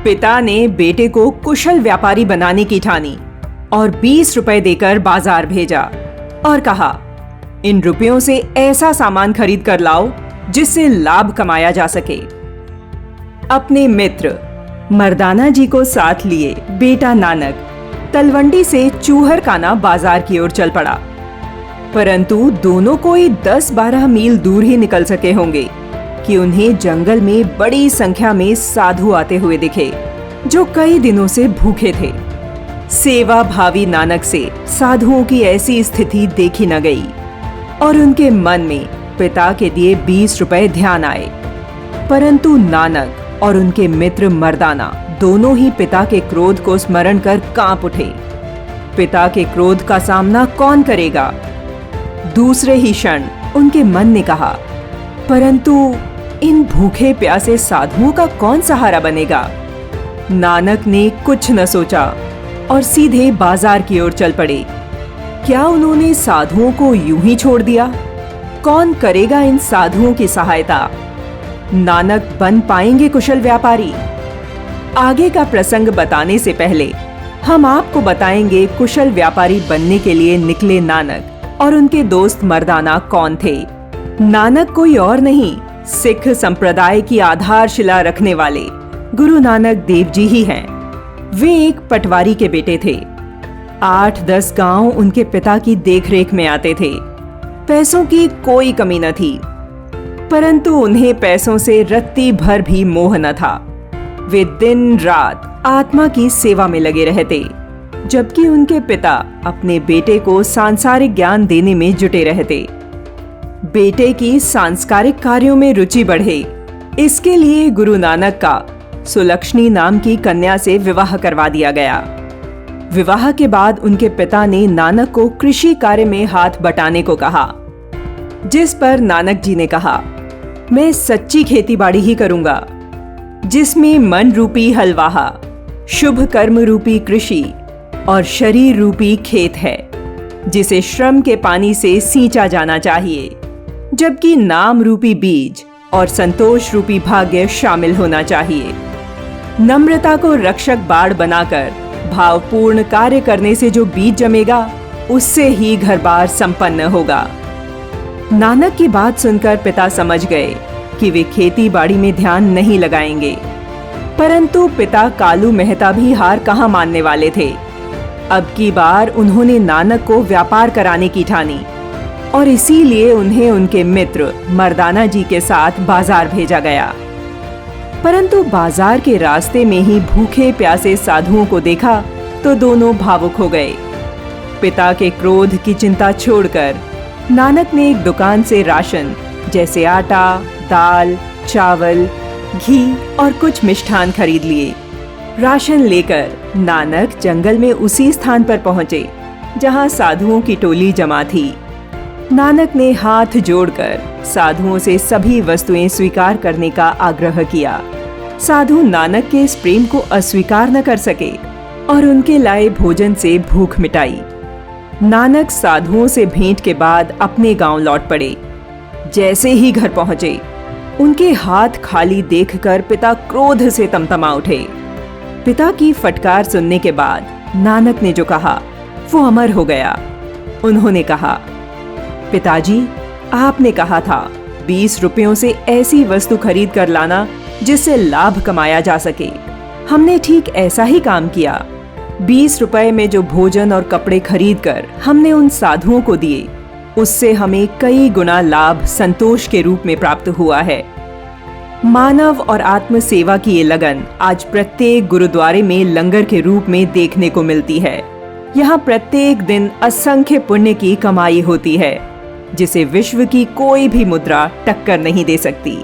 पिता ने बेटे को कुशल व्यापारी बनाने की ठानी और 20 रुपए देकर बाजार भेजा और कहा, इन रुपयों से ऐसा सामान खरीद कर लाओ जिससे लाभ कमाया जा सके। अपने मित्र मर्दाना जी को साथ लिए बेटा नानक तलवंडी से चूहरकाना बाजार की ओर चल पड़ा, परंतु दोनों कोई 10-12 मील दूर ही निकल सके होंगे कि उन्हें जंगल में बड़ी संख्या में साधु आते हुए दिखे, जो कई दिनों से भूखे थे। सेवा भावी नानक से साधुओं की ऐसी स्थिति देखी न गई और उनके मन में पिता के दिए 20 रुपए ध्यान आए, परंतु नानक और उनके मित्र मर्दाना दोनों ही पिता के क्रोध को स्मरण कर कांप उठे। पिता के क्रोध का सामना कौन करेगा? दूसरे ही क्षण उनके मन ने कहा, परंतु इन भूखे प्यासे साधुओं का कौन सहारा बनेगा? नानक ने कुछ न सोचा और सीधे बाजार की ओर चल पड़े। क्या उन्होंने साधुओं को यूं ही छोड़ दिया? कौन करेगा इन साधुओं की सहायता? नानक बन पाएंगे कुशल व्यापारी? आगे का प्रसंग बताने से पहले हम आपको बताएंगे कुशल व्यापारी बनने के लिए निकले नानक और उनके दोस्त मर्दाना कौन थे। नानक कोई और नहीं, सिख संप्रदाय की आधारशिला रखने वाले गुरु नानक देव जी ही हैं। वे एक पटवारी के बेटे थे। 8-10 गांव उनके पिता की देखरेख में आते थे। पैसों की कोई कमी न थी, परंतु उन्हें पैसों से रत्ती भर भी मोह न था। वे दिन रात आत्मा की सेवा में लगे रहते, जबकि उनके पिता अपने बेटे को सांसारिक ज्ञान देने में जुटे रहते। बेटे की सांस्कारिक कार्यों में रुचि बढ़े, इसके लिए गुरु नानक का सुलक्षणी नाम की कन्या से विवाह करवा दिया गया। विवाह के बाद उनके पिता ने नानक को कृषि कार्य में हाथ बटाने को कहा, जिस पर नानक जी ने कहा, मैं सच्ची खेतीबाड़ी ही करूंगा, जिसमें मन रूपी हलवाहा, शुभ कर्म रूपी कृषि और शरीर रूपी खेत है, जिसे श्रम के पानी से सींचा जाना चाहिए, जबकि नाम रूपी बीज और संतोष रूपी भाग्य शामिल होना चाहिए। नम्रता को रक्षक बाड़ बनाकर भावपूर्ण कार्य करने से जो बीज जमेगा, उससे ही घर बार संपन्न होगा। नानक की बात सुनकर पिता समझ गए कि वे खेती बाड़ी में ध्यान नहीं लगाएंगे, परंतु पिता कालू मेहता भी हार कहां मानने वाले थे। अब की बार उन्होंने नानक को व्यापार कराने की ठानी और इसीलिए उन्हें उनके मित्र मर्दाना जी के साथ बाजार भेजा गया। परंतु बाजार के रास्ते में ही भूखे प्यासे साधुओं को देखा तो दोनों भावुक हो गए। पिता के क्रोध की चिंता छोड़कर नानक ने एक दुकान से राशन जैसे आटा, दाल, चावल, घी और कुछ मिष्ठान खरीद लिए। राशन लेकर नानक जंगल में उसी स्थान पर पहुंचे जहां साधुओं की टोली जमा थी। नानक ने हाथ जोड़कर साधुओं से सभी वस्तुएं स्वीकार करने का आग्रह किया। साधु नानक के इस प्रेम को अस्वीकार न कर सके और उनके लाए भोजन से भूख मिटाई। नानक साधुओं से भेंट के बाद अपने गांव लौट पड़े। जैसे ही घर पहुंचे, उनके हाथ खाली देखकर पिता क्रोध से तमतमा उठे। पिता की फटकार सुनने के बाद नानक ने जो कहा वो अमर हो गया। उन्होंने कहा, पिताजी, आपने कहा था 20 रुपयों से ऐसी वस्तु खरीद कर लाना जिससे लाभ कमाया जा सके। हमने ठीक ऐसा ही काम किया। 20 रुपए में जो भोजन और कपड़े खरीद कर हमने उन साधुओं को दिए, उससे हमें कई गुना लाभ संतोष के रूप में प्राप्त हुआ है। मानव और आत्म सेवा की ये लगन आज प्रत्येक गुरुद्वारे में लंगर के रूप में देखने को मिलती है। यहाँ प्रत्येक दिन असंख्य पुण्य की कमाई होती है, जिसे विश्व की कोई भी मुद्रा टक्कर नहीं दे सकती।